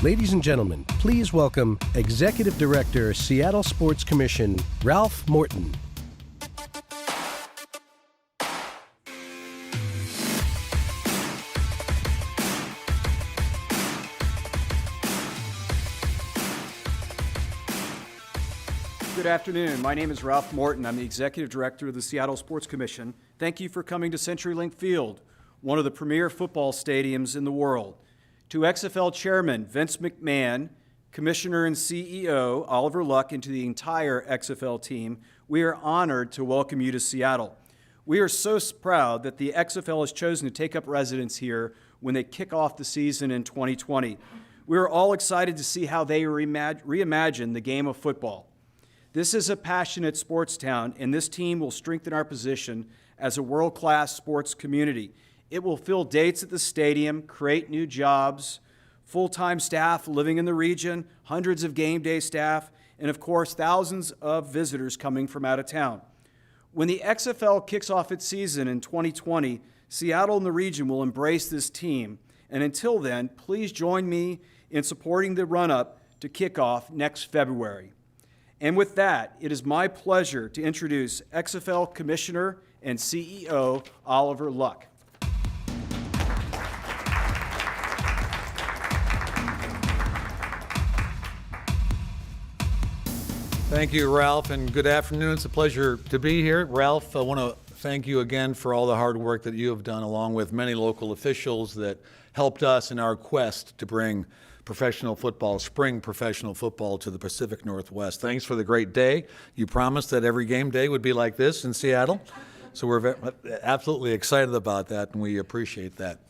Ladies and gentlemen, please welcome Executive Director, Seattle Sports Commission, Ralph Morton. Good afternoon. My name is Ralph Morton. I'm the Executive Director of the Seattle Sports Commission. Thank you for coming to CenturyLink Field, one of the premier football stadiums in the world. To XFL Chairman Vince McMahon, Commissioner and CEO Oliver Luck, and to the entire XFL team, we are honored to welcome you to Seattle. We are so proud that the XFL has chosen to take up residence here when they kick off the season in 2020. We are all excited to see how they reimagine the game of football. This is a passionate sports town, and this team will strengthen our position as a world-class sports community. It will fill dates at the stadium, create new jobs, full-time staff living in the region, hundreds of game day staff, and of course, thousands of visitors coming from out of town. When the XFL kicks off its season in 2020, Seattle and the region will embrace this team. And until then, please join me in supporting the run-up to kickoff next February. And with that, it is my pleasure to introduce XFL Commissioner and CEO Oliver Luck. Thank you, Ralph, and good afternoon. It's a pleasure to be here. Ralph, I want to thank you again for all the hard work that you have done, along with many local officials that helped us in our quest to bring spring professional football to the Pacific Northwest. Thanks for the great day. You promised that every game day would be like this in Seattle, so we're absolutely excited about that, and we appreciate that.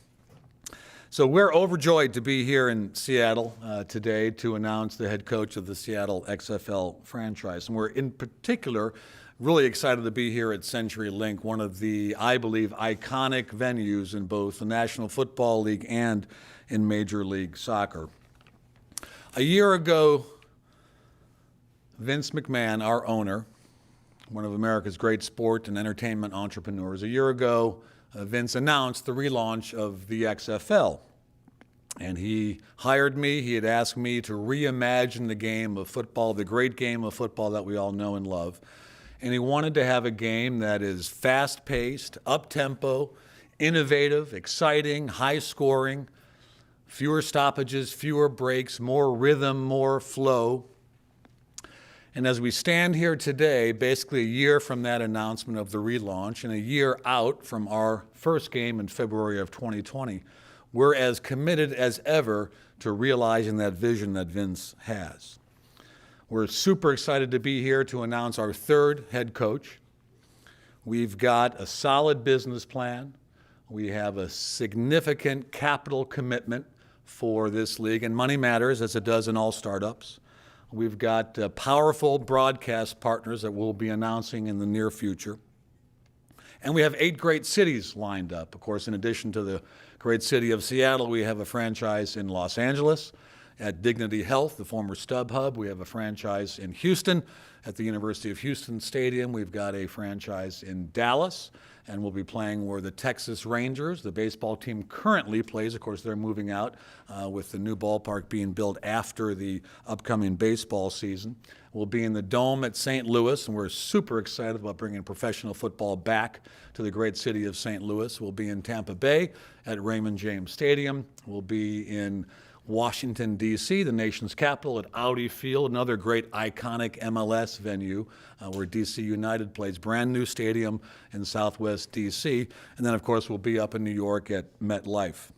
So we're overjoyed to be here in Seattle today to announce the head coach of the Seattle XFL franchise. And we're in particular really excited to be here at CenturyLink, one of the, I believe, iconic venues in both the National Football League and in Major League Soccer. A year ago, Vince McMahon, our owner, one of America's great sport and entertainment entrepreneurs, a year ago, Vince announced the relaunch of the XFL. And he hired me. He had asked me to reimagine the game of football, the great game of football that we all know and love. And he wanted to have a game that is fast-paced, up-tempo, innovative, exciting, high-scoring, fewer stoppages, fewer breaks, more rhythm, more flow. And as we stand here today, basically a year from that announcement of the relaunch and a year out from our first game in February of 2020, we're as committed as ever to realizing that vision that Vince has. We're super excited to be here to announce our third head coach. We've got a solid business plan. We have a significant capital commitment for this league, and money matters as it does in all startups. We've got powerful broadcast partners that we'll be announcing in the near future. And we have 8 great cities lined up. Of course, in addition to the great city of Seattle, we have a franchise in Los Angeles at Dignity Health, the former StubHub. We have a franchise in Houston at the University of Houston Stadium. We've got a franchise in Dallas, and we'll be playing where the Texas Rangers, the baseball team, currently plays. Of course, they're moving out with the new ballpark being built after the upcoming baseball season. We'll be in the Dome at St. Louis, and we're super excited about bringing professional football back to the great city of St. Louis. We'll be in Tampa Bay at Raymond James Stadium. We'll be in Washington, D.C., the nation's capital, at Audi Field, another great iconic MLS venue where D.C. United plays, brand new stadium in Southwest D.C. And then, of course, we'll be up in New York at MetLife.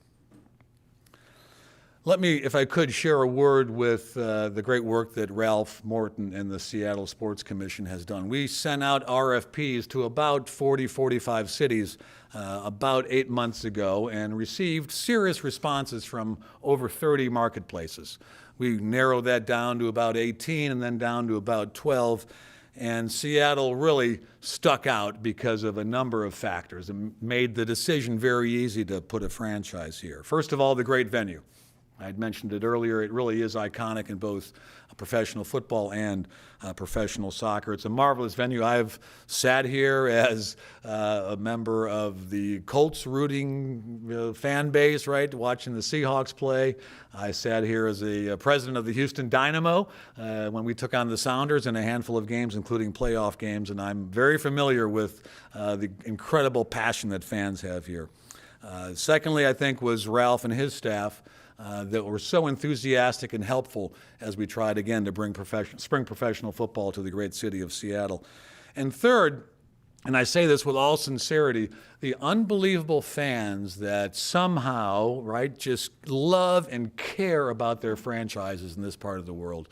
Let me, if I could, share a word with the great work that Ralph Morton and the Seattle Sports Commission has done. We sent out RFPs to about 45 cities about 8 months ago and received serious responses from over 30 marketplaces. We narrowed that down to about 18 and then down to about 12. And Seattle really stuck out because of a number of factors and made the decision very easy to put a franchise here. First of all, the great venue. I had mentioned it earlier. It really is iconic in both professional football and professional soccer. It's a marvelous venue. I've sat here as a member of the Colts rooting fan base, right, watching the Seahawks play. I sat here as a president of the Houston Dynamo when we took on the Sounders in a handful of games, including playoff games, and I'm very familiar with the incredible passion that fans have here. Secondly, I think, was Ralph and his staff that were so enthusiastic and helpful as we tried again to bring spring professional football to the great city of Seattle. And third, and I say this with all sincerity, the unbelievable fans that somehow, right, just love and care about their franchises in this part of the world.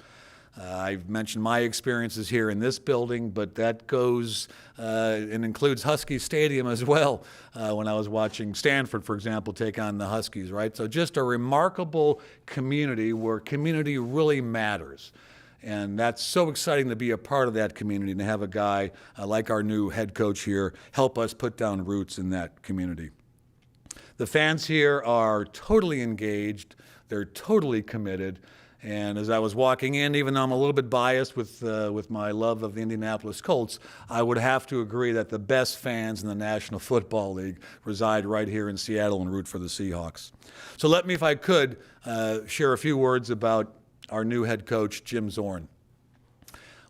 I've mentioned my experiences here in this building, but that goes and includes Husky Stadium as well when I was watching Stanford, for example, take on the Huskies, right? So just a remarkable community where community really matters. And that's so exciting to be a part of that community and to have a guy like our new head coach here help us put down roots in that community. The fans here are totally engaged. They're totally committed. And as I was walking in, even though I'm a little bit biased with my love of the Indianapolis Colts, I would have to agree that the best fans in the National Football League reside right here in Seattle and root for the Seahawks. So let me, if I could, share a few words about our new head coach, Jim Zorn.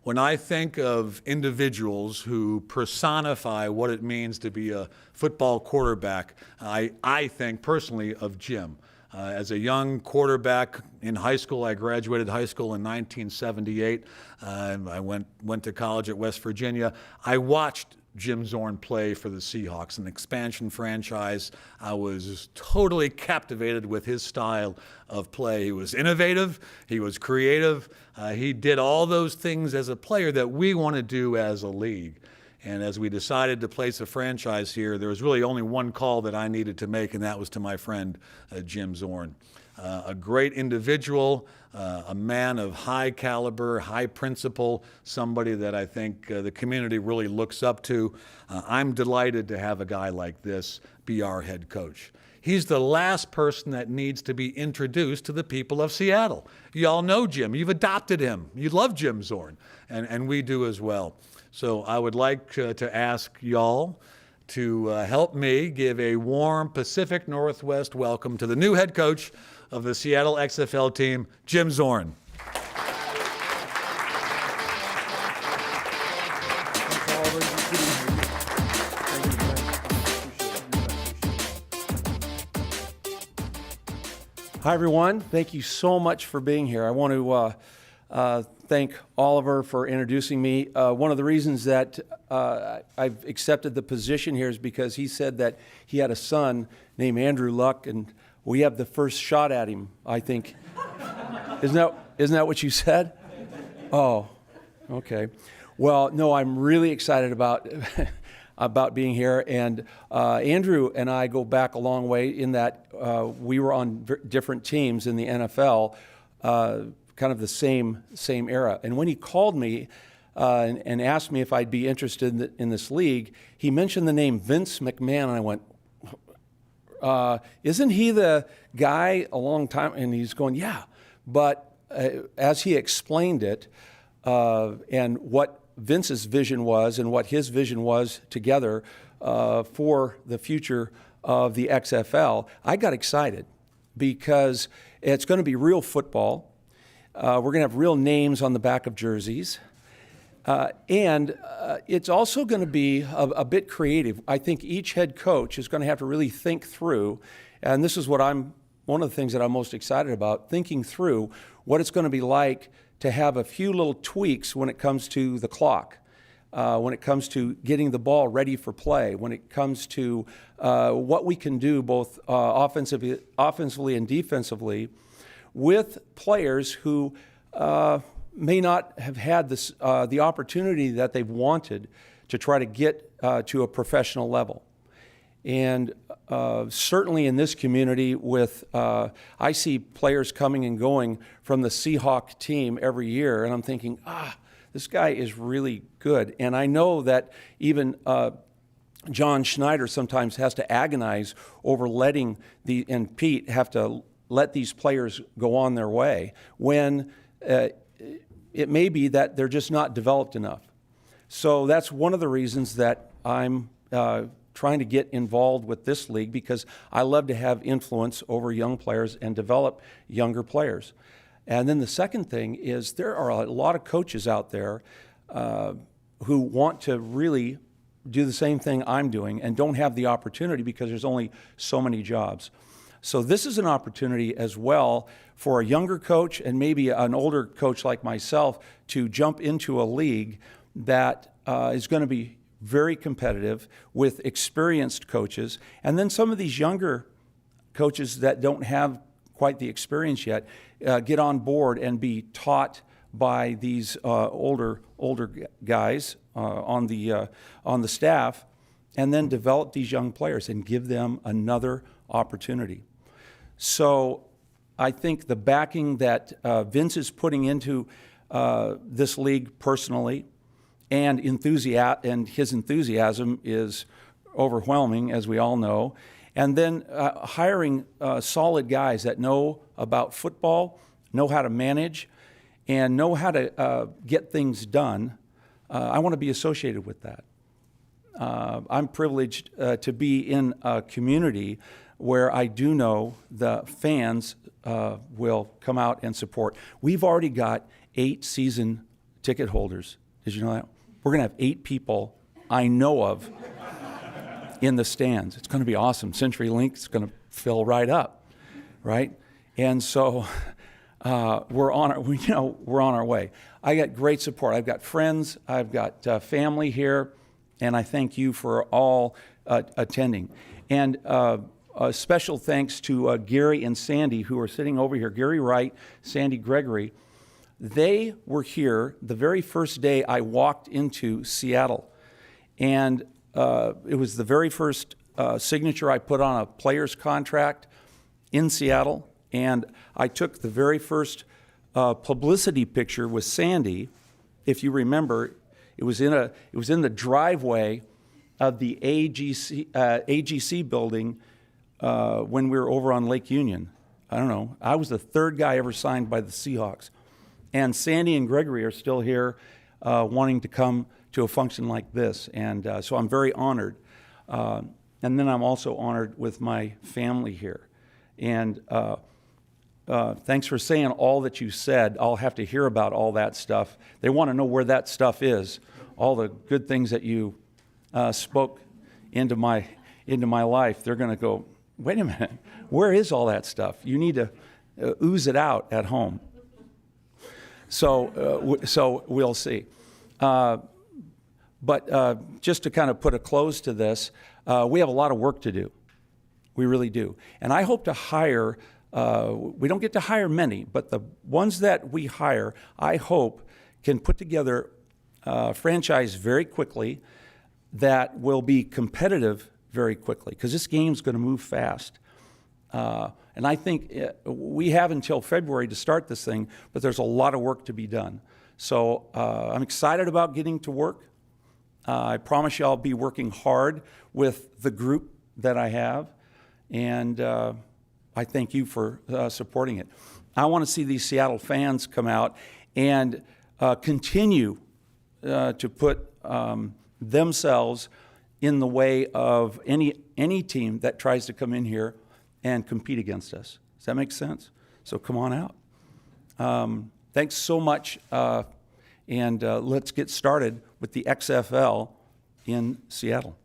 When I think of individuals who personify what it means to be a football quarterback, I think personally of Jim. As a young quarterback in high school, I graduated high school in 1978. I went to college at West Virginia. I watched Jim Zorn play for the Seahawks, an expansion franchise. I was totally captivated with his style of play. He was innovative. He was creative. He did all those things as a player that we want to do as a league. And as we decided to place a franchise here, there was really only one call that I needed to make, and that was to my friend, Jim Zorn. A great individual, a man of high caliber, high principle, somebody that I think the community really looks up to. I'm delighted to have a guy like this be our head coach. He's the last person that needs to be introduced to the people of Seattle. You all know Jim. You've adopted him. You love Jim Zorn, and we do as well. So I would like to ask y'all to help me give a warm Pacific Northwest welcome to the new head coach of the Seattle XFL team, Jim Zorn. Hi, everyone. Thank you so much for being here. I want to thank Oliver for introducing me. One of the reasons that I've accepted the position here is because he said that he had a son named Andrew Luck, and we have the first shot at him, I think. Isn't that what you said? Oh, okay. Well, no, I'm really excited about being here, and Andrew and I go back a long way in that we were on different teams in the NFL, kind of the same era. And when he called me and asked me if I'd be interested in this league, he mentioned the name Vince McMahon, and I went, isn't he the guy a long time? And he's going, yeah. But as he explained it and what Vince's vision was and what his vision was together for the future of the XFL, I got excited because it's going to be real football. We're going to have real names on the back of jerseys. And it's also going to be a bit creative. I think each head coach is going to have to really think through, and this is one of the things that I'm most excited about, thinking through what it's going to be like to have a few little tweaks when it comes to the clock, when it comes to getting the ball ready for play, when it comes to what we can do both offensively and defensively with players who may not have had the opportunity that they've wanted to try to get to a professional level. And certainly in this community I see players coming and going from the Seahawk team every year, and I'm thinking, this guy is really good. And I know that even John Schneider sometimes has to agonize over letting and Pete have to let these players go on their way when it may be that they're just not developed enough. So that's one of the reasons that I'm trying to get involved with this league, because I love to have influence over young players and develop younger players. And then the second thing is there are a lot of coaches out there who want to really do the same thing I'm doing and don't have the opportunity because there's only so many jobs. So this is an opportunity as well for a younger coach and maybe an older coach like myself to jump into a league that is going to be very competitive with experienced coaches. And then some of these younger coaches that don't have quite the experience yet get on board and be taught by these older guys on the staff, and then develop these young players and give them another opportunity. So I think the backing that Vince is putting into this league personally, and his enthusiasm is overwhelming, as we all know. And then hiring solid guys that know about football, know how to manage, and know how to get things done. I want to be associated with that. I'm privileged to be in a community where I do know the fans will come out and support. We've already got 8 season ticket holders. Did you know that? We're going to have 8 people I know of in the stands. It's going to be awesome. CenturyLink is going to fill right up, right? And so we're on our way. I got great support. I've got friends. I've got family here, and I thank you for all attending. And a special thanks to Gary and Sandy, who are sitting over here. Gary Wright, Sandy Gregory. They were here the very first day I walked into Seattle. And it was the very first signature I put on a player's contract in Seattle. And I took the very first publicity picture with Sandy. If you remember, it was in the driveway of the AGC building when we were over on Lake Union. I don't know. I was the 3rd guy ever signed by the Seahawks. And Sandy and Gregory are still here wanting to come to a function like this. And so I'm very honored. And then I'm also honored with my family here. And thanks for saying all that you said. I'll have to hear about all that stuff. They want to know where that stuff is, all the good things that you spoke into my life. They're going to go, wait a minute, where is all that stuff? You need to ooze it out at home. So we'll see. But just to kind of put a close to this, we have a lot of work to do. We really do. And I hope to hire, we don't get to hire many, but the ones that we hire, I hope can put together a franchise very quickly that will be competitive very quickly, because this game's going to move fast. And I think we have until February to start this thing, but there's a lot of work to be done. So I'm excited about getting to work. I promise you I'll be working hard with the group that I have, and I thank you for supporting it. I want to see these Seattle fans come out and continue to put themselves in the way of any team that tries to come in here and compete against us. Does that make sense? So come on out. Thanks so much, and let's get started with the XFL in Seattle.